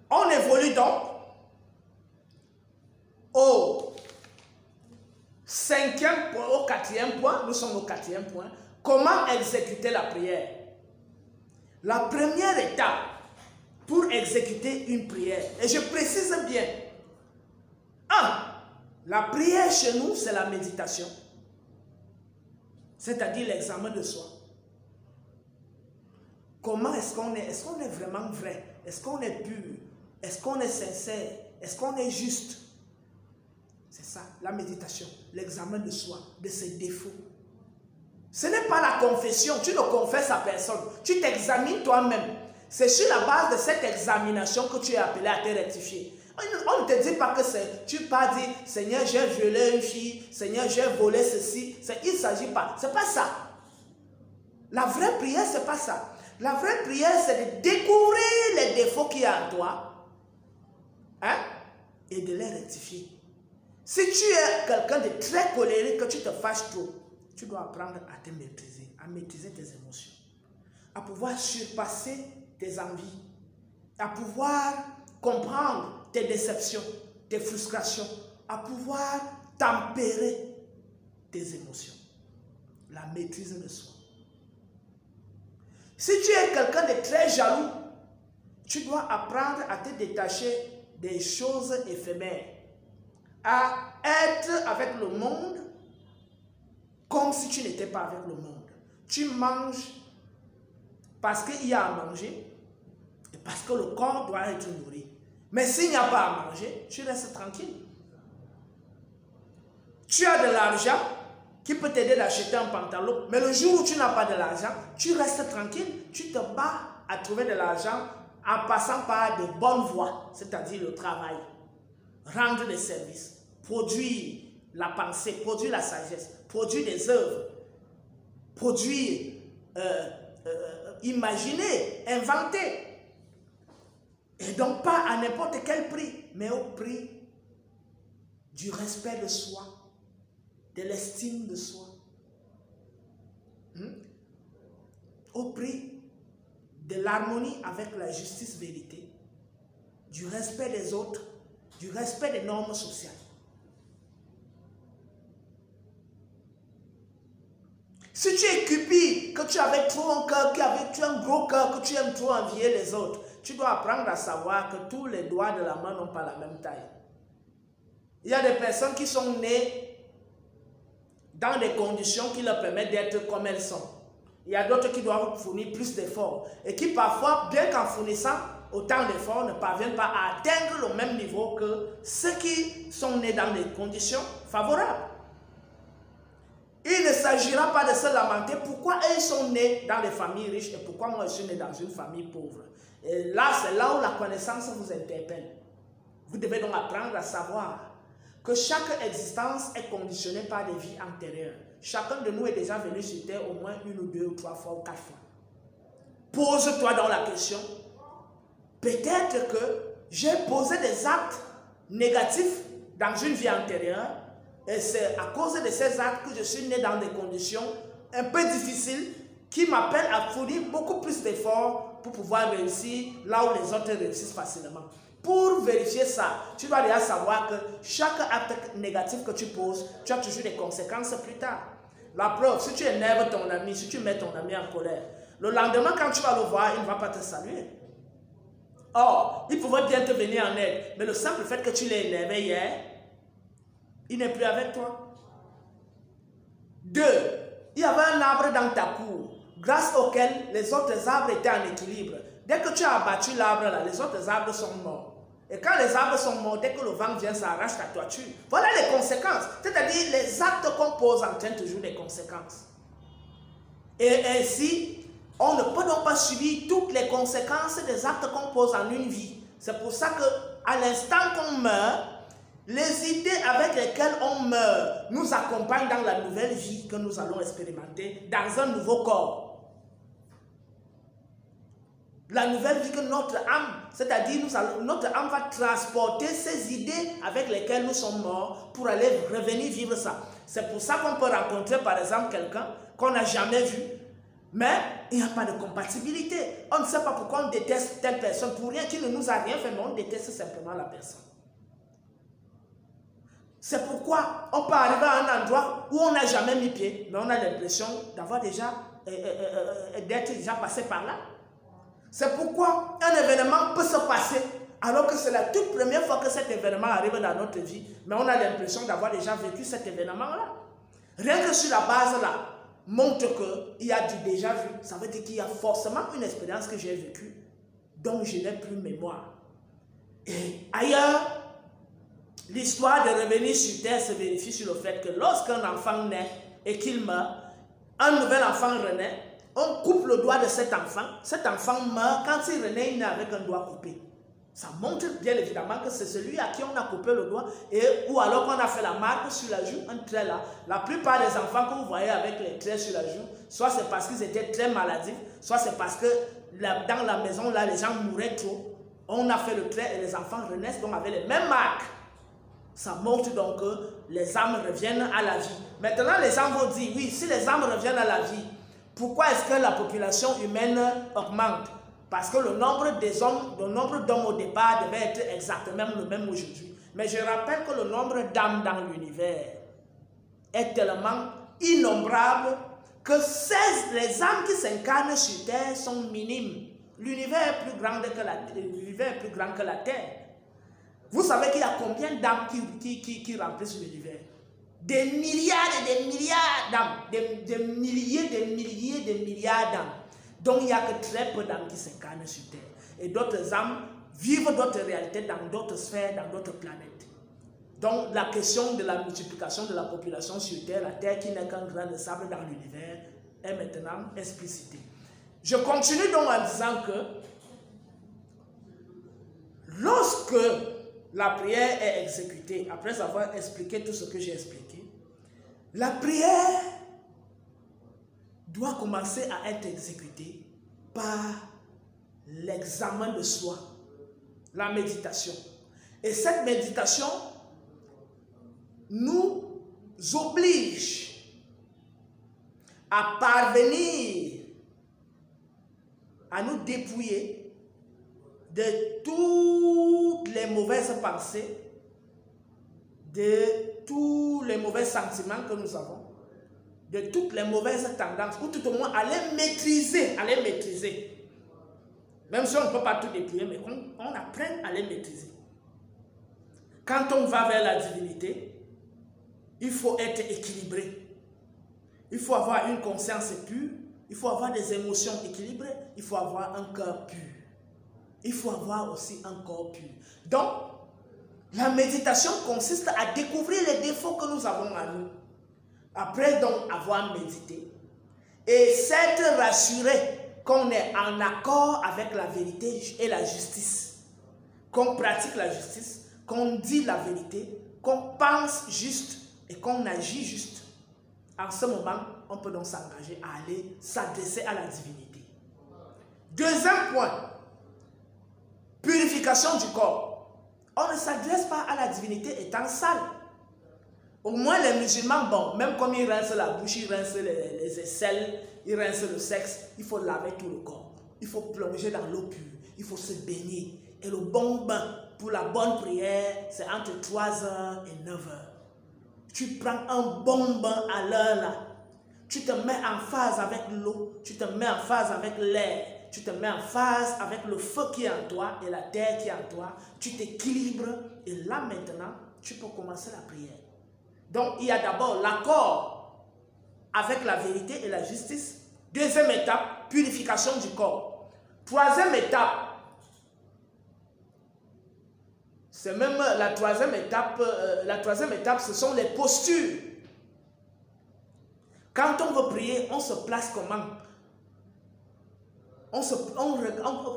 On évolue donc au cinquième point, au quatrième point. Nous sommes au quatrième point. Comment exécuter la prière? La première étape pour exécuter une prière, et je précise bien, 1. La prière chez nous, c'est la méditation, c'est-à-dire l'examen de soi. Comment est-ce qu'on est? Est-ce qu'on est vraiment vrai? Est-ce qu'on est pur? Est-ce qu'on est sincère? Est-ce qu'on est juste? C'est ça, la méditation, l'examen de soi, de ses défauts. Ce n'est pas la confession, tu ne confesses à personne, tu t'examines toi-même. C'est sur la base de cette examination que tu es appelé à te rectifier. On ne te dit pas que tu pas dit, Seigneur, j'ai violé une fille, Seigneur, j'ai volé ceci. Il ne s'agit pas, c'est pas ça. La vraie prière, c'est pas ça. La vraie prière, c'est de découvrir les défauts qu'il y a en toi, hein, et de les rectifier. Si tu es quelqu'un de très colérique, que tu te fâches trop, tu dois apprendre à te maîtriser, à maîtriser tes émotions, à pouvoir surpasser tes envies, à pouvoir comprendre tes déceptions, tes frustrations, à pouvoir tempérer tes émotions. La maîtrise de soi. Si tu es quelqu'un de très jaloux, tu dois apprendre à te détacher des choses éphémères, à être avec le monde comme si tu n'étais pas avec le monde. Tu manges parce qu'il y a à manger et parce que le corps doit être nourri. Mais s'il n'y a pas à manger, tu restes tranquille. Tu as de l'argent qui peut t'aider d'acheter un pantalon, mais le jour où tu n'as pas de l'argent, tu restes tranquille, tu te bats à trouver de l'argent en passant par de bonnes voies, c'est-à-dire le travail, rendre des services, produire la pensée, produire la sagesse, produire des œuvres, produire, imaginer, inventer. Et donc pas à n'importe quel prix, mais au prix du respect de soi, de l'estime de soi. Au prix de l'harmonie avec la justice vérité, du respect des autres, du respect des normes sociales. Si tu es cupide, que tu avais trop un cœur, tu as un gros cœur, que tu aimes trop envier les autres, tu dois apprendre à savoir que tous les doigts de la main n'ont pas la même taille. Il y a des personnes qui sont nées dans des conditions qui leur permettent d'être comme elles sont. Il y a d'autres qui doivent fournir plus d'efforts et qui parfois, bien qu'en fournissant autant d'efforts, ne parviennent pas à atteindre le même niveau que ceux qui sont nés dans des conditions favorables. Il ne s'agira pas de se lamenter pourquoi eux sont nés dans des familles riches et pourquoi moi je suis né dans une famille pauvre. Et là, c'est là où la connaissance vous interpelle. Vous devez donc apprendre à savoir que chaque existence est conditionnée par des vies antérieures. Chacun de nous est déjà venu sur terre au moins 1 ou 2 ou 3 fois ou 4 fois. Pose-toi donc la question. Peut-être que j'ai posé des actes négatifs dans une vie antérieure et c'est à cause de ces actes que je suis né dans des conditions un peu difficiles qui m'appellent à fournir beaucoup plus d'efforts pour pouvoir réussir là où les autres réussissent facilement. Pour vérifier ça, tu dois déjà savoir que chaque acte négatif que tu poses, tu as toujours des conséquences plus tard. La preuve, si tu énerves ton ami, si tu mets ton ami en colère, le lendemain quand tu vas le voir, il ne va pas te saluer. Or, il pouvait bien te venir en aide, mais le simple fait que tu l'aies énervé hier, il n'est plus avec toi. 2. Il y avait un arbre dans ta cour, grâce auquel les autres arbres étaient en équilibre. Dès que tu as abattu l'arbre là, les autres arbres sont morts. Et quand les arbres sont morts, dès que le vent vient, ça arrache ta toiture. Voilà les conséquences. C'est-à-dire, les actes qu'on pose entraînent toujours des conséquences. Et ainsi, on ne peut donc pas subir toutes les conséquences des actes qu'on pose en une vie. C'est pour ça qu'à l'instant qu'on meurt, les idées avec lesquelles on meurt nous accompagnent dans la nouvelle vie que nous allons expérimenter dans un nouveau corps. La nouvelle vie que notre âme, c'est-à-dire notre âme va transporter ces idées avec lesquelles nous sommes morts pour aller revenir vivre ça. C'est pour ça qu'on peut rencontrer par exemple quelqu'un qu'on n'a jamais vu Mais il n'y a pas de compatibilité. On ne sait pas pourquoi on déteste telle personne pour rien, qui ne nous a rien fait, mais on déteste simplement la personne. C'est pourquoi on peut arriver à un endroit où on n'a jamais mis pied, mais on a l'impression d'avoir déjà, d'être déjà passé par là. C'est pourquoi un événement peut se passer alors que c'est la toute première fois que cet événement arrive dans notre vie, mais on a l'impression d'avoir déjà vécu cet événement-là. Rien que sur la base là, montre qu'il y a du déjà vu. Ça veut dire qu'il y a forcément une expérience que j'ai vécue dont je n'ai plus mémoire. Et ailleurs, l'histoire de revenir sur terre se vérifie sur le fait que lorsqu'un enfant naît et qu'il meurt, un nouvel enfant renaît, on coupe le doigt de cet enfant meurt, quand il renaît, il naît avec un doigt coupé. Ça montre bien évidemment que c'est celui à qui on a coupé le doigt, ou alors qu'on a fait la marque sur la joue, un trait là. La plupart des enfants que vous voyez avec les traits sur la joue, soit c'est parce qu'ils étaient très maladifs, soit c'est parce que dans la maison là, les gens mouraient trop. On a fait le trait et les enfants renaissent donc avec les mêmes marques. Ça montre donc que les âmes reviennent à la vie. Maintenant, les gens vont dire, oui, si les âmes reviennent à la vie, pourquoi est-ce que la population humaine augmente? Parce que le nombre d'hommes au départ devait être exactement le même aujourd'hui. Mais je rappelle que le nombre d'âmes dans l'univers est tellement innombrable que les âmes qui s'incarnent sur Terre sont minimes. L'univers est plus grand que la Terre. Vous savez qu'il y a combien d'âmes qui remplissent l'univers? Des milliards et des milliards d'âmes. Des milliards d'âmes. Donc il n'y a que très peu d'âmes qui s'incarnent sur Terre. Et d'autres âmes vivent d'autres réalités dans d'autres sphères, dans d'autres planètes. Donc la question de la multiplication de la population sur Terre, la Terre qui n'est qu'un grain de sable dans l'univers, est maintenant explicitée. Je continue donc en disant que lorsque la prière est exécutée, après avoir expliqué tout ce que j'ai expliqué, la prière doit commencer à être exécutée par l'examen de soi, la méditation. Et cette méditation nous oblige à parvenir à nous dépouiller de toutes les mauvaises pensées, de tous les mauvais sentiments que nous avons, de toutes les mauvaises tendances, ou tout au moins à les maîtriser, Même si on ne peut pas tout dépouiller, mais on apprend à les maîtriser. Quand on va vers la divinité, il faut être équilibré. Il faut avoir une conscience pure, il faut avoir des émotions équilibrées, il faut avoir un cœur pur. Il faut avoir aussi un corps pur. Donc, la méditation consiste à découvrir les défauts que nous avons en nous. Après donc avoir médité et s'être rassuré qu'on est en accord avec la vérité et la justice, qu'on pratique la justice, qu'on dit la vérité, qu'on pense juste et qu'on agit juste. En ce moment, on peut donc s'engager à aller s'adresser à la divinité. Deuxième point, purification du corps. On ne s'adresse pas à la divinité étant sale. Au moins les musulmans, bon, même comme ils rincent la bouche, ils rincent les aisselles, ils rincent le sexe, il faut laver tout le corps. Il faut plonger dans l'eau pure, il faut se baigner. Et le bon bain pour la bonne prière, c'est entre 3h et 9h. Tu prends un bon bain à l'heure là. Tu te mets en phase avec l'eau, tu te mets en phase avec l'air, tu te mets en phase avec le feu qui est en toi et la terre qui est en toi. Tu t'équilibres et là maintenant, tu peux commencer la prière. Donc, il y a d'abord l'accord avec la vérité et la justice. Deuxième étape, purification du corps. Troisième étape, c'est même la troisième étape, ce sont les postures. Quand on veut prier, on se place comment?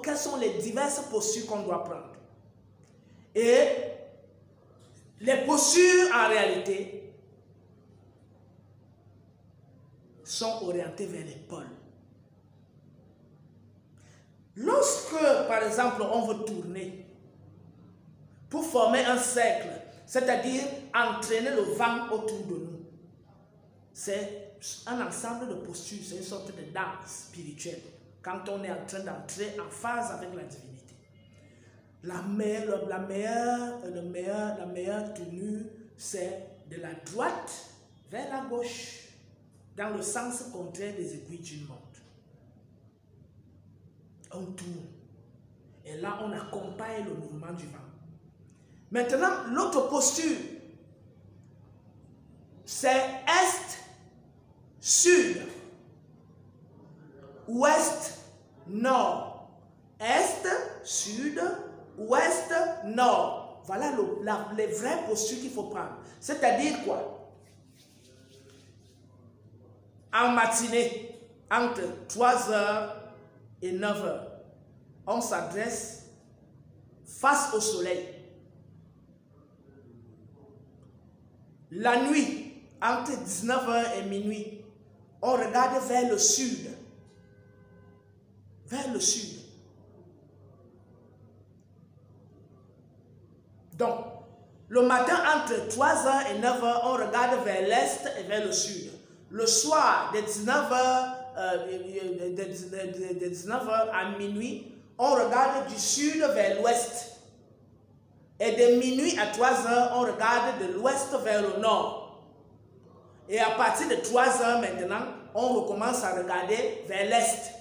Quelles sont les diverses postures qu'on doit prendre? Et les postures, en réalité, sont orientées vers l'épaule. Lorsque, par exemple, on veut tourner pour former un cercle, c'est-à-dire entraîner le vent autour de nous, c'est un ensemble de postures, c'est une sorte de danse spirituelle. Quand on est en train d'entrer en phase avec la divinité. La meilleure tenue, c'est de la droite vers la gauche, dans le sens contraire des aiguilles d'une montre. On tourne. Et là, on accompagne le mouvement du vent. Maintenant, l'autre posture, c'est est, sud, ouest, nord. Est, sud, ouest, nord. Voilà les vraies postures qu'il faut prendre. C'est-à-dire quoi? En matinée, entre 3h et 9h, on s'adresse face au soleil. La nuit, entre 19h et minuit, on regarde vers le sud. Vers le sud. Donc, le matin, entre 3h et 9h, on regarde vers l'est et vers le sud. Le soir, de 19h à minuit, on regarde du sud vers l'ouest. Et de minuit à 3h, on regarde de l'ouest vers le nord. Et à partir de 3h maintenant, on recommence à regarder vers l'est.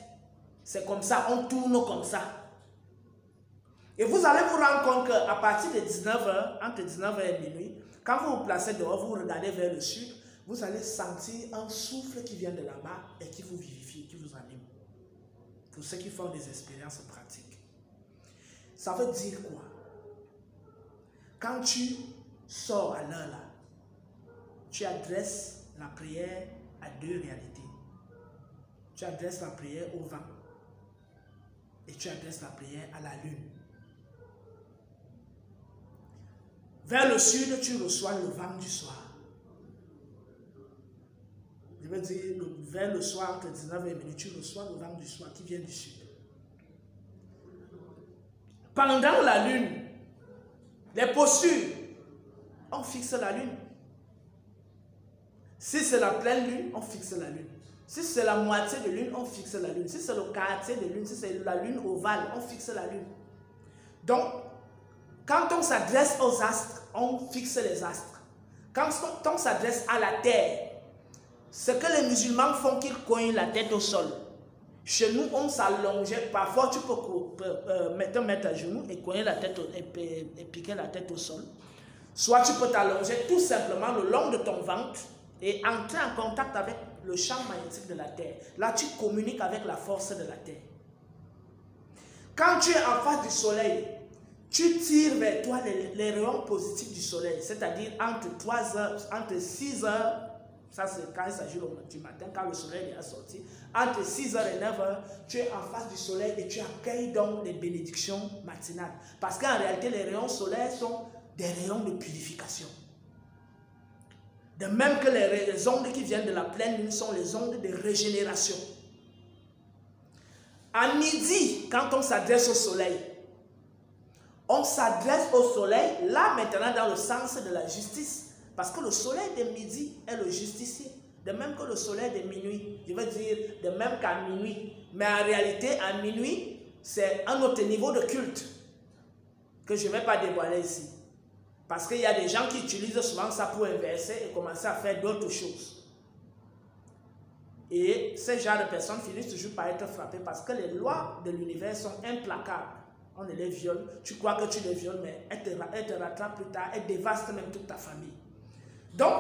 C'est comme ça, on tourne comme ça. Et vous allez vous rendre compte qu'à partir de 19h, entre 19h et minuit, quand vous vous placez dehors, vous regardez vers le sud, vous allez sentir un souffle qui vient de là-bas et qui vous vivifie, qui vous anime. Pour ceux qui font des expériences pratiques. Ça veut dire quoi? Quand tu sors à l'heure là, tu adresses la prière à deux réalités. Tu adresses la prière au vent et tu adresses la prière à la lune. Vers le sud, tu reçois le vent du soir. Je veux dire, vers le soir, entre 19h et minuit, tu reçois le vent du soir qui vient du sud. Pendant la lune, les postures, on fixe la lune. Si c'est la pleine lune, on fixe la lune. Si c'est la moitié de lune, on fixe la lune. Si c'est le quartier de lune, si c'est la lune ovale, on fixe la lune. Donc, quand on s'adresse aux astres, on fixe les astres. Quand on s'adresse à la terre, ce que les musulmans font, qu'ils cognent la tête au sol. Chez nous, on s'allongeait. Parfois, tu peux te mettre à genoux et cogner la tête et piquer la tête au sol. Soit tu peux t'allonger tout simplement le long de ton ventre et entrer en contact avec le champ magnétique de la terre. Là, tu communiques avec la force de la terre. Quand tu es en face du soleil, tu tires vers toi les rayons positifs du soleil, c'est-à-dire entre 6 heures, ça c'est quand il s'agit du matin, quand le soleil est sorti, entre 6h et 9h, tu es en face du soleil et tu accueilles donc les bénédictions matinales. Parce qu'en réalité, les rayons solaires sont des rayons de purification. De même que les ondes qui viennent de la pleine lune sont les ondes de régénération. À midi, quand on s'adresse au soleil, on s'adresse au soleil, là maintenant dans le sens de la justice. Parce que le soleil de midi est le justicier. De même que le soleil de minuit. Je veux dire, de même qu'à minuit. Mais en réalité, à minuit, c'est un autre niveau de culte que je ne vais pas dévoiler ici. Parce qu'il y a des gens qui utilisent souvent ça pour inverser et commencer à faire d'autres choses. Et ces genres de personnes finissent toujours par être frappées parce que les lois de l'univers sont implacables. On les viole, tu crois que tu les violes, mais elles te rattrapent plus tard, elles dévastent même toute ta famille. Donc,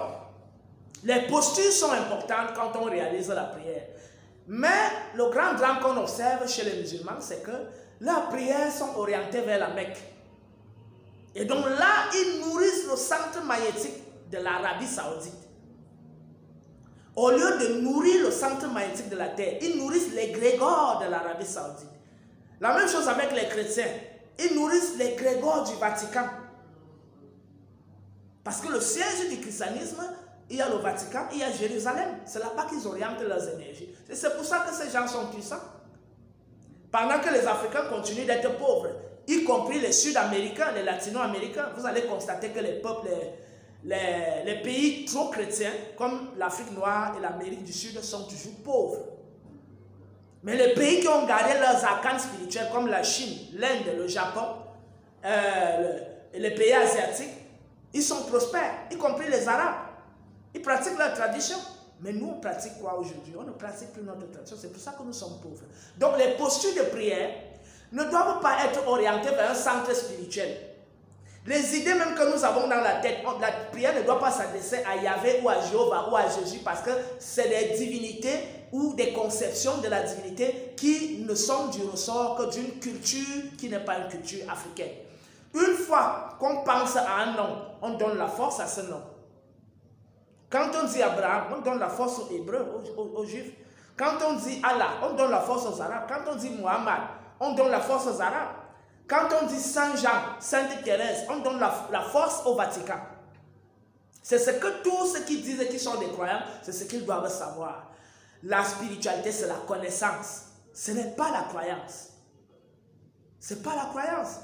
les postures sont importantes quand on réalise la prière. Mais le grand drame qu'on observe chez les musulmans, c'est que leurs prières sont orientées vers la Mecque. Et donc là, ils nourrissent le centre magnétique de l'Arabie Saoudite. Au lieu de nourrir le centre magnétique de la terre, ils nourrissent les grégores de l'Arabie Saoudite. La même chose avec les chrétiens. Ils nourrissent les grégores du Vatican. Parce que le siège du christianisme, il y a le Vatican, il y a Jérusalem. C'est là-bas qu'ils orientent leurs énergies. Et c'est pour ça que ces gens sont puissants. Pendant que les Africains continuent d'être pauvres, y compris les Sud-Américains, les Latino-Américains, vous allez constater que les peuples, les pays trop chrétiens, comme l'Afrique noire et l'Amérique du Sud, sont toujours pauvres. Mais les pays qui ont gardé leurs arcanes spirituels, comme la Chine, l'Inde, le Japon, les pays asiatiques, ils sont prospères, y compris les Arabes. Ils pratiquent leur tradition. Mais nous, on pratique quoi aujourd'hui? On ne pratique plus notre tradition. C'est pour ça que nous sommes pauvres. Donc, les postures de prière ne doivent pas être orientées vers un centre spirituel. Les idées même que nous avons dans la tête, la prière ne doit pas s'adresser à Yahvé ou à Jéhovah ou à Jésus parce que c'est des divinités ou des conceptions de la divinité qui ne sont du ressort que d'une culture qui n'est pas une culture africaine. Une fois qu'on pense à un nom, on donne la force à ce nom. Quand on dit Abraham, on donne la force aux Hébreux, aux Juifs. Quand on dit Allah, on donne la force aux Arabes. Quand on dit Muhammad, on donne la force aux Arabes. Quand on dit Saint Jean, Sainte Thérèse, on donne la force au Vatican. C'est ce que tous ceux qui disent qu'ils sont des croyants, c'est ce qu'ils doivent savoir. La spiritualité, c'est la connaissance. Ce n'est pas la croyance. Ce n'est pas la croyance.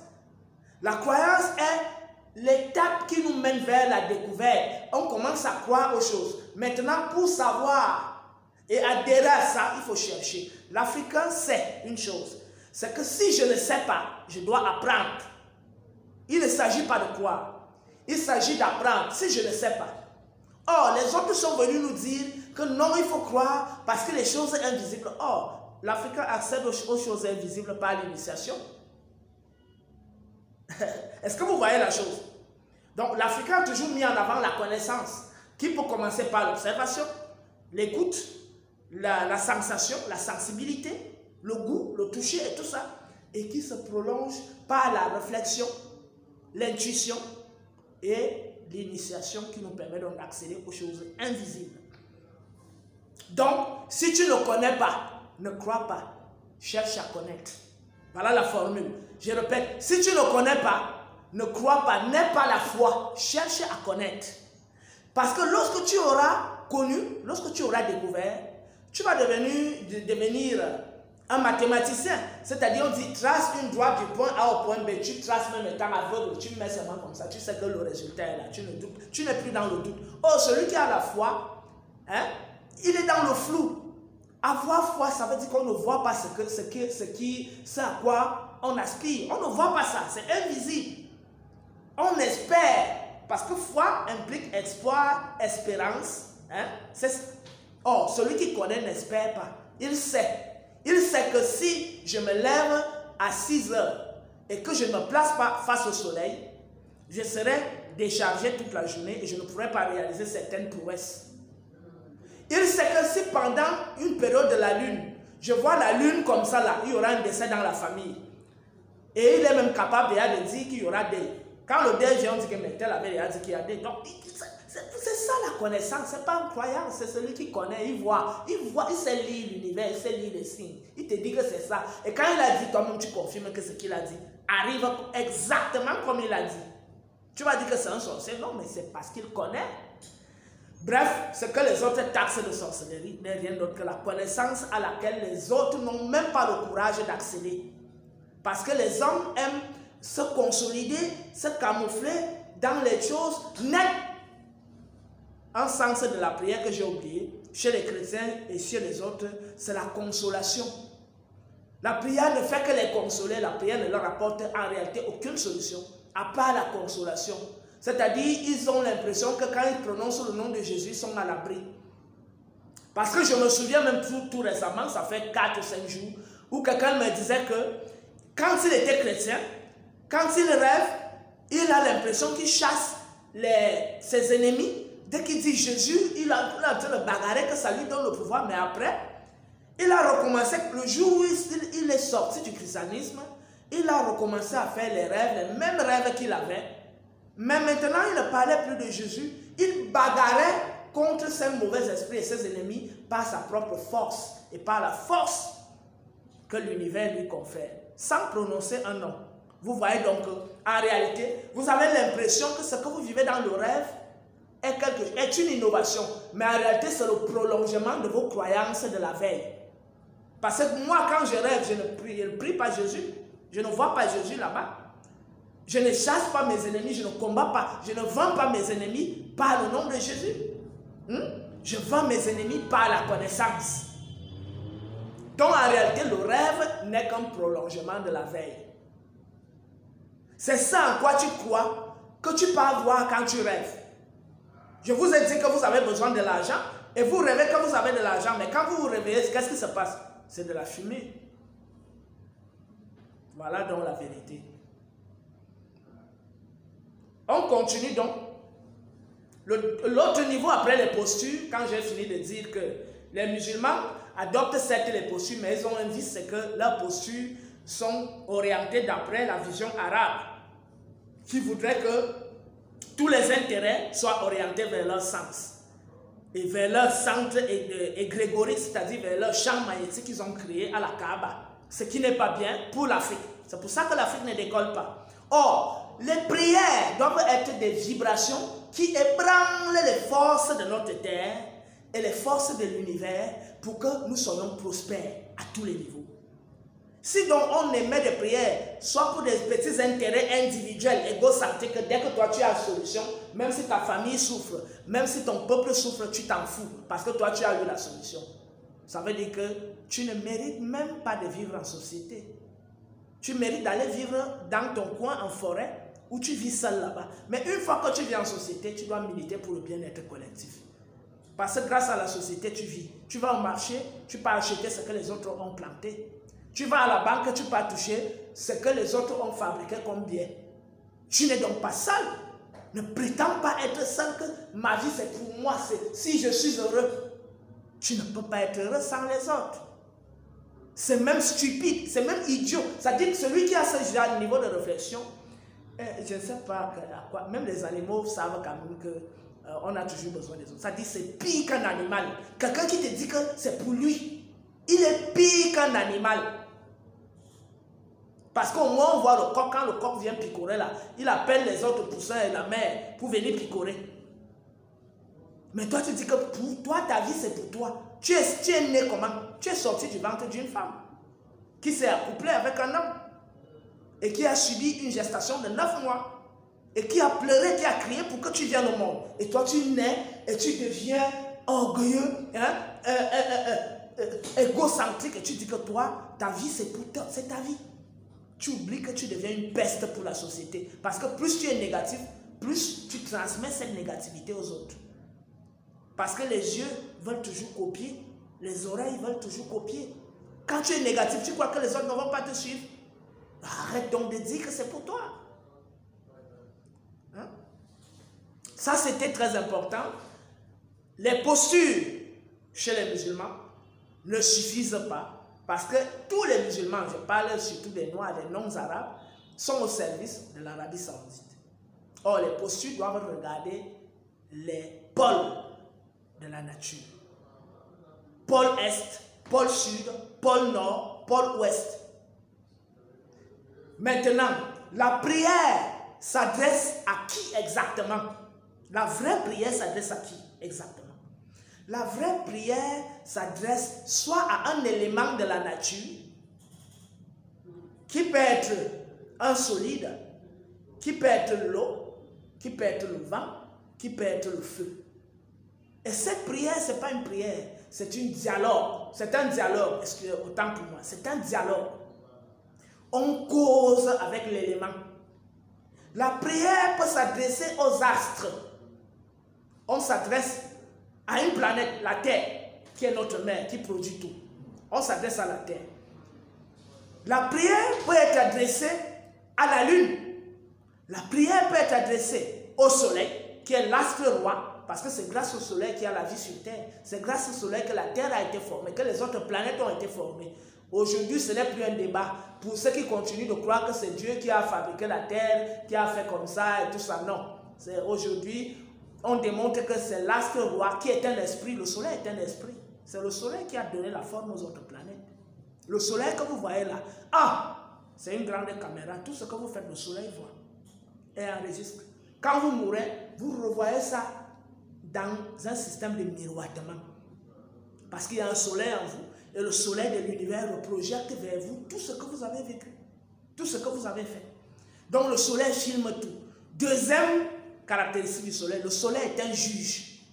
La croyance est l'étape qui nous mène vers la découverte. On commence à croire aux choses. Maintenant, pour savoir et adhérer à ça, il faut chercher. L'Africain sait une chose. C'est que si je ne sais pas, je dois apprendre. Il ne s'agit pas de croire. Il s'agit d'apprendre si je ne sais pas. Or, les autres sont venus nous dire que non, il faut croire parce que les choses invisibles. Or, l'Africain accède aux choses invisibles par l'initiation. Est-ce que vous voyez la chose? Donc, l'Africain a toujours mis en avant la connaissance, qui peut commencer par l'observation, l'écoute, la sensation, la sensibilité, le goût, le toucher et tout ça, et qui se prolonge par la réflexion, l'intuition et l'initiation qui nous permet donc d'accéder aux choses invisibles. Donc, si tu ne connais pas, ne crois pas, cherche à connaître. Voilà la formule. Je répète, si tu ne connais pas, ne crois pas, n'aie pas la foi, cherche à connaître. Parce que lorsque tu auras connu, lorsque tu auras découvert, tu vas devenir un mathématicien. C'est-à-dire, on dit, trace une droite du point A au point B, tu traces même étant aveugle, tu mets seulement comme ça, tu sais que le résultat est là, tu ne doutes, tu n'es plus dans le doute. Oh, celui qui a la foi, hein, il est dans le flou. Avoir foi, ça veut dire qu'on ne voit pas ce à quoi on aspire. On ne voit pas ça, c'est invisible. On espère, parce que foi implique espoir, espérance. Hein? Or, celui qui connaît n'espère pas. Il sait. Il sait que si je me lève à 6 heures et que je ne me place pas face au soleil, je serai déchargé toute la journée et je ne pourrai pas réaliser certaines prouesses. Il sait que si pendant une période de la lune, je vois la lune comme ça là, il y aura un décès dans la famille. Et il est même capable de dire qu'il y aura des... Quand le deuil vient, on dit que tel avait déjà dit qu'il y a des... Donc, c'est ça la connaissance, c'est pas un croyant, c'est celui qui connaît, il voit, il sait lire l'univers, il sait lire les signes. Il te dit que c'est ça. Et quand il a dit, toi-même tu confirmes que ce qu'il a dit arrive exactement comme il a dit. Tu vas dire que c'est un sorcier, non, mais c'est parce qu'il connaît. Bref, ce que les autres taxent de sorcellerie n'est rien d'autre que la connaissance à laquelle les autres n'ont même pas le courage d'accéder. Parce que les hommes aiment se consolider, se camoufler dans les choses nettes. Un sens de la prière que j'ai oublié, chez les chrétiens et chez les autres, c'est la consolation. La prière ne fait que les consoler, la prière ne leur apporte en réalité aucune solution, à part la consolation. C'est-à-dire, ils ont l'impression que quand ils prononcent le nom de Jésus, ils sont à l'abri. Parce que je me souviens même tout récemment, ça fait 4 ou 5 jours, où quelqu'un me disait que quand il était chrétien, quand il rêve, il a l'impression qu'il chasse ses ennemis. Dès qu'il dit Jésus, il est en train de bagarrer, que ça lui donne le pouvoir, mais après, il a recommencé, le jour où il est sorti du christianisme, il a recommencé à faire les mêmes rêves qu'il avait. Mais maintenant, il ne parlait plus de Jésus. Il bagarrait contre ses mauvais esprits et ses ennemis par sa propre force et par la force que l'univers lui confère, sans prononcer un nom. Vous voyez donc en réalité, vous avez l'impression que ce que vous vivez dans le rêve est une innovation. Mais en réalité, c'est le prolongement de vos croyances de la veille. Parce que moi, quand je rêve, je ne prie pas Jésus. Je ne vois pas Jésus là-bas. Je ne chasse pas mes ennemis, je ne combats pas, je ne vends pas mes ennemis par le nom de Jésus. Je vends mes ennemis par la connaissance. Donc en réalité, le rêve n'est qu'un prolongement de la veille. C'est ça en quoi tu crois que tu peux avoir quand tu rêves. Je vous ai dit que vous avez besoin de l'argent et vous rêvez que vous avez de l'argent, mais quand vous vous réveillez, qu'est-ce qui se passe? C'est de la fumée. Voilà donc la vérité. On continue donc. L'autre niveau après les postures, quand j'ai fini de dire que les musulmans adoptent certes les postures, mais ils ont un vice, c'est que leurs postures sont orientées d'après la vision arabe, qui voudrait que tous les intérêts soient orientés vers leur sens et vers leur centre égrégorique, c'est-à-dire vers leur champ magnétique qu'ils ont créé à la Kaaba, ce qui n'est pas bien pour l'Afrique. C'est pour ça que l'Afrique ne décolle pas. Or, les prières doivent être des vibrations qui ébranlent les forces de notre terre et les forces de l'univers pour que nous soyons prospères à tous les niveaux. Si donc on émet des prières, soit pour des petits intérêts individuels, égocentriques, dès que toi tu as la solution, même si ta famille souffre, même si ton peuple souffre, tu t'en fous, parce que toi tu as eu la solution. Ça veut dire que tu ne mérites même pas de vivre en société. Tu mérites d'aller vivre dans ton coin en forêt, où tu vis seul là-bas. Mais une fois que tu vis en société, tu dois militer pour le bien-être collectif. Parce que grâce à la société, tu vis. Tu vas au marché, tu peux acheter ce que les autres ont planté. Tu vas à la banque, tu peux toucher ce que les autres ont fabriqué comme bien. Tu n'es donc pas seul. Ne prétends pas être seul que ma vie c'est pour moi. Si je suis heureux, tu ne peux pas être heureux sans les autres. C'est même stupide, c'est même idiot. C'est-à-dire que celui qui a ce genre de niveau de réflexion, je ne sais pas à quoi, même les animaux savent quand même qu'on a toujours besoin des autres. Ça dit c'est pire qu'un animal. Quelqu'un qui te dit que c'est pour lui, il est pire qu'un animal. Parce qu'au moins on voit le coq, quand le coq vient picorer là, il appelle les autres poussins et la mère pour venir picorer. Mais toi tu dis que pour toi ta vie c'est pour toi. Tu es né comment? Tu es sorti du ventre d'une femme qui s'est accouplée avec un homme et qui a subi une gestation de 9 mois et qui a pleuré, qui a crié pour que tu viennes au monde. Et toi tu nais et tu deviens orgueilleux, égocentrique et tu dis que toi, ta vie c'est pour toi, c'est ta vie. Tu oublies que tu deviens une peste pour la société. Parce que plus tu es négatif, plus tu transmets cette négativité aux autres. Parce que les yeux veulent toujours copier, les oreilles veulent toujours copier. Quand tu es négatif, tu crois que les autres ne vont pas te suivre. Arrête donc de dire que c'est pour toi. Hein? Ça, c'était très important. Les postures chez les musulmans ne suffisent pas. Parce que tous les musulmans, je parle surtout des noirs, des non-arabes, sont au service de l'Arabie Saoudite. Or, les postures doivent regarder les pôles de la nature. Pôle Est, pôle Sud, pôle Nord, pôle Ouest. Maintenant, la prière s'adresse à qui exactement? La vraie prière s'adresse à qui exactement? La vraie prière s'adresse soit à un élément de la nature, qui peut être un solide, qui peut être l'eau, qui peut être le vent, qui peut être le feu. Et cette prière, ce n'est pas une prière, c'est un dialogue. C'est un dialogue, autant pour moi, c'est un dialogue. On cause avec l'élément. La prière peut s'adresser aux astres. On s'adresse à une planète, la Terre, qui est notre mère, qui produit tout. On s'adresse à la Terre. La prière peut être adressée à la Lune. La prière peut être adressée au Soleil, qui est l'astre roi, parce que c'est grâce au Soleil qu'il y a la vie sur Terre. C'est grâce au Soleil que la Terre a été formée, que les autres planètes ont été formées. Aujourd'hui, ce n'est plus un débat. Pour ceux qui continuent de croire que c'est Dieu qui a fabriqué la Terre, qui a fait comme ça et tout ça, non. Aujourd'hui, on démontre que c'est l'astre roi qui est un esprit. Le Soleil est un esprit. C'est le Soleil qui a donné la forme aux autres planètes. Le Soleil que vous voyez là, c'est une grande caméra. Tout ce que vous faites, le Soleil voit et enregistre. Quand vous mourrez, vous revoyez ça dans un système de miroitement. Parce qu'il y a un soleil en vous. Et le soleil de l'univers projette vers vous tout ce que vous avez vécu. Tout ce que vous avez fait. Donc le soleil filme tout. Deuxième caractéristique du soleil, le soleil est un juge.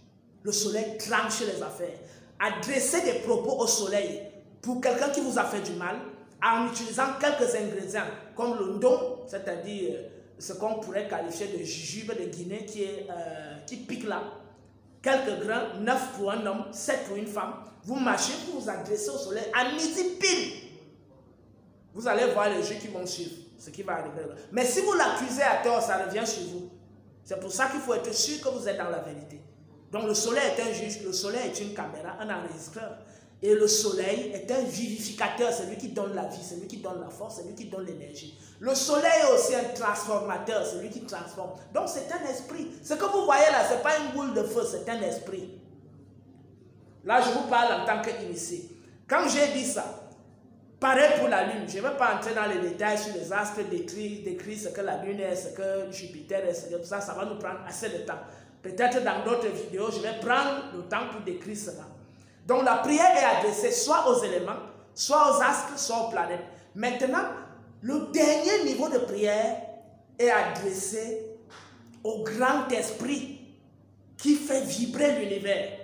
Le soleil tranche les affaires. Adressez des propos au soleil pour quelqu'un qui vous a fait du mal en utilisant quelques ingrédients comme le ndon, c'est-à-dire ce qu'on pourrait qualifier de jujube de Guinée qui pique là. Quelques grains, 9 pour un homme, 7 pour une femme. Vous marchez pour vous adresser au soleil à midi pile. Vous allez voir les jeux qui vont suivre, ce qui va arriver. Mais si vous l'accusez à tort, ça revient sur vous. C'est pour ça qu'il faut être sûr que vous êtes dans la vérité. Donc le soleil est un juge, le soleil est une caméra, un enregistreur. Et le soleil est un vivificateur, c'est lui qui donne la vie, c'est lui qui donne la force, c'est lui qui donne l'énergie. Le soleil est aussi un transformateur, c'est lui qui transforme. Donc c'est un esprit. Ce que vous voyez là, ce n'est pas une boule de feu, c'est un esprit. Là, je vous parle en tant qu'initié. Quand j'ai dit ça, pareil pour la Lune, je ne vais pas entrer dans les détails sur les astres, décrire ce que la Lune est, ce que Jupiter est, tout ça, ça va nous prendre assez de temps. Peut-être dans d'autres vidéos, je vais prendre le temps pour décrire cela. Donc la prière est adressée soit aux éléments, soit aux astres, soit aux planètes. Maintenant, le dernier niveau de prière est adressé au grand esprit qui fait vibrer l'univers.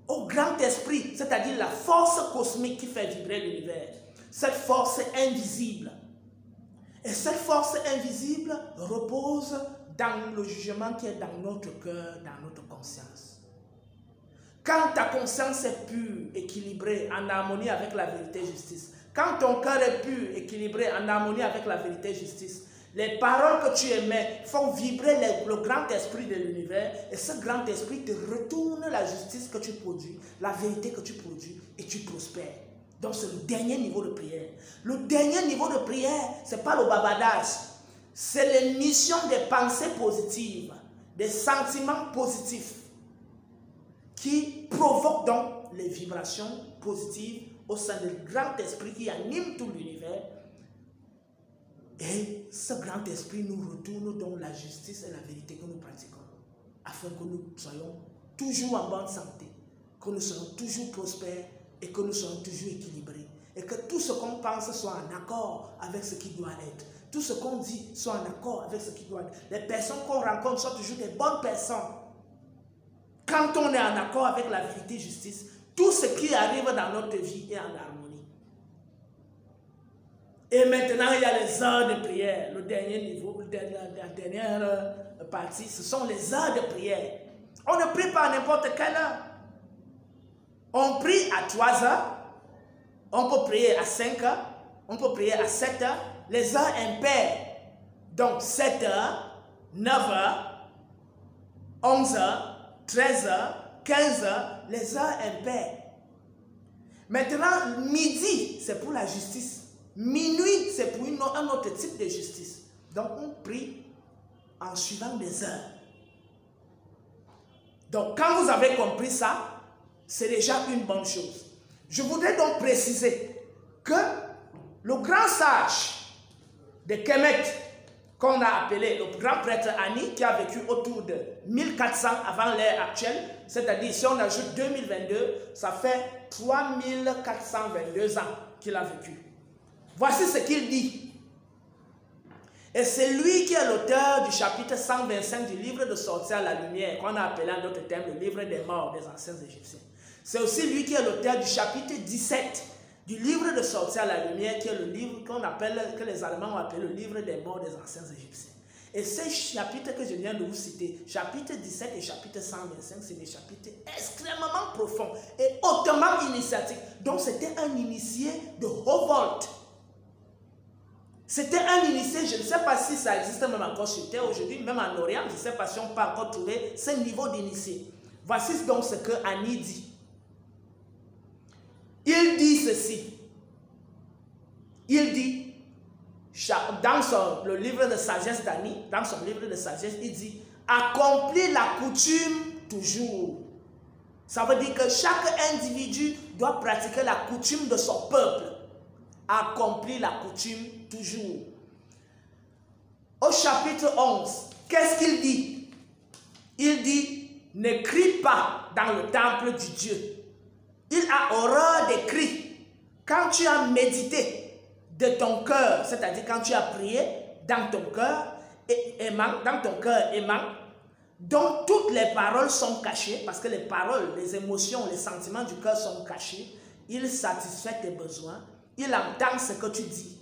Au grand esprit, c'est-à-dire la force cosmique qui fait vibrer l'univers. Cette force invisible. Et cette force invisible repose dans le jugement qui est dans notre cœur, dans notre conscience. Quand ta conscience est pure, équilibrée, en harmonie avec la vérité et justice, quand ton cœur est pur, équilibré, en harmonie avec la vérité et justice, les paroles que tu émets font vibrer le grand esprit de l'univers et ce grand esprit te retourne la justice que tu produis, la vérité que tu produis et tu prospères. Donc c'est le dernier niveau de prière. Le dernier niveau de prière, ce n'est pas le bavardage, c'est l'émission des pensées positives, des sentiments positifs qui provoquent donc les vibrations positives au sein du grand esprit qui anime tout l'univers. Et ce grand esprit nous retourne donc la justice et la vérité que nous pratiquons, afin que nous soyons toujours en bonne santé, que nous soyons toujours prospères et que nous soyons toujours équilibrés. Et que tout ce qu'on pense soit en accord avec ce qui doit être. Tout ce qu'on dit soit en accord avec ce qui doit être. Les personnes qu'on rencontre sont toujours des bonnes personnes. Quand on est en accord avec la vérité et la justice, tout ce qui arrive dans notre vie est en harmonie. Et maintenant, il y a les heures de prière. Le dernier niveau, la dernière partie, ce sont les heures de prière. On ne prie pas à n'importe quelle heure. On prie à 3 heures, on peut prier à 5 heures, on peut prier à 7 heures. Les heures impaires. Donc 7 heures, 9 heures, 11 heures, 13 heures, 15 heures, les heures impaires. Maintenant, midi, c'est pour la justice. Minuit, c'est pour un autre type de justice. Donc, on prie en suivant des heures. Donc, quand vous avez compris ça, c'est déjà une bonne chose. Je voudrais donc préciser que le grand sage de Kemet, qu'on a appelé le grand prêtre Ani, qui a vécu autour de 1400 avant l'ère actuelle, c'est-à-dire si on ajoute 2022, ça fait 3422 ans qu'il a vécu. Voici ce qu'il dit. Et c'est lui qui est l'auteur du chapitre 125 du livre de Sortir à la lumière, qu'on a appelé en d'autres termes le livre des morts des anciens Égyptiens. C'est aussi lui qui est l'auteur du chapitre 17 du livre de Sortir à la lumière, qui est le livre qu'on appelle, que les Allemands ont appelé le livre des morts des anciens Égyptiens. Et ces chapitres que je viens de vous citer, chapitre 17 et chapitre 125, c'est des chapitres extrêmement profonds et hautement initiatiques. Donc c'était un initié de haut volt. C'était un initié, je ne sais pas si ça existe même encore sur Terre aujourd'hui, même en Orient, je ne sais pas si on peut encore trouver ce niveau d'initié. Voici donc ce que Ani dit. Il dit ceci. Il dit, dans le livre de sagesse d'Ani, dans son livre de sagesse, il dit, accomplis la coutume toujours. Ça veut dire que chaque individu doit pratiquer la coutume de son peuple. Accomplis la coutume toujours. Au chapitre 11, qu'est-ce qu'il dit? Il dit, ne crie pas dans le temple du Dieu. Il a horreur des cris. Quand tu as médité de ton cœur, c'est-à-dire quand tu as prié, dans ton cœur aimant, dont toutes les paroles sont cachées, parce que les paroles, les émotions, les sentiments du cœur sont cachés. Il satisfait tes besoins, il entend ce que tu dis,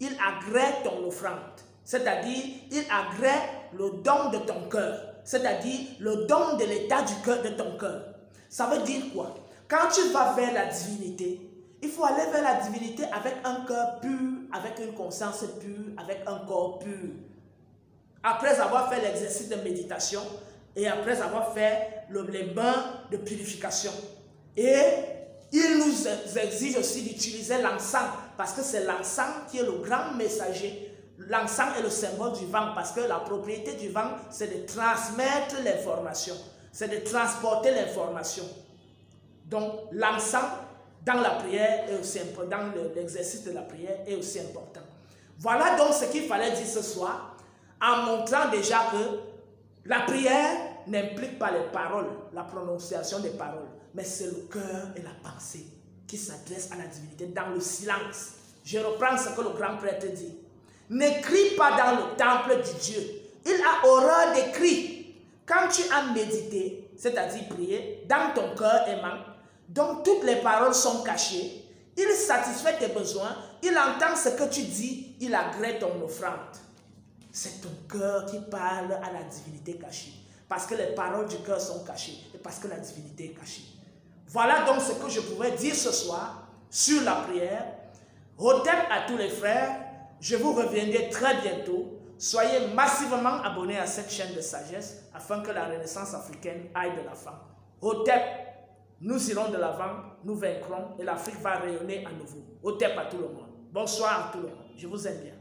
il agrée ton offrande, c'est-à-dire il agrée le don de ton cœur, c'est-à-dire le don de l'état du cœur de ton cœur. Ça veut dire quoi? Quand tu vas vers la divinité, il faut aller vers la divinité avec un cœur pur, avec une conscience pure, avec un corps pur. Après avoir fait l'exercice de méditation et après avoir fait les bains de purification. Et il nous exige aussi d'utiliser l'encens, parce que c'est l'encens qui est le grand messager. L'encens est le symbole du vent, parce que la propriété du vent, c'est de transmettre l'information, c'est de transporter l'information. Donc l'encens dans la prière est aussi important, dans l'exercice de la prière est aussi important. Voilà donc ce qu'il fallait dire ce soir, en montrant déjà que la prière n'implique pas les paroles, la prononciation des paroles, mais c'est le cœur et la pensée qui s'adressent à la divinité dans le silence. Je reprends ce que le grand prêtre dit. N'écris pas dans le temple du Dieu. Il a horreur des cris. Quand tu as médité, c'est-à-dire prié, dans ton cœur aimant, dont toutes les paroles sont cachées, il satisfait tes besoins, il entend ce que tu dis, il agrée ton offrande. C'est ton cœur qui parle à la divinité cachée. Parce que les paroles du cœur sont cachées et parce que la divinité est cachée. Voilà donc ce que je pouvais dire ce soir sur la prière. Hotep à tous les frères, je vous reviendrai très bientôt. Soyez massivement abonnés à cette chaîne de sagesse afin que la renaissance africaine aille de l'avant. Hotep, nous irons de l'avant, nous vaincrons et l'Afrique va rayonner à nouveau. Hotep à tout le monde. Bonsoir à tout le monde. Je vous aime bien.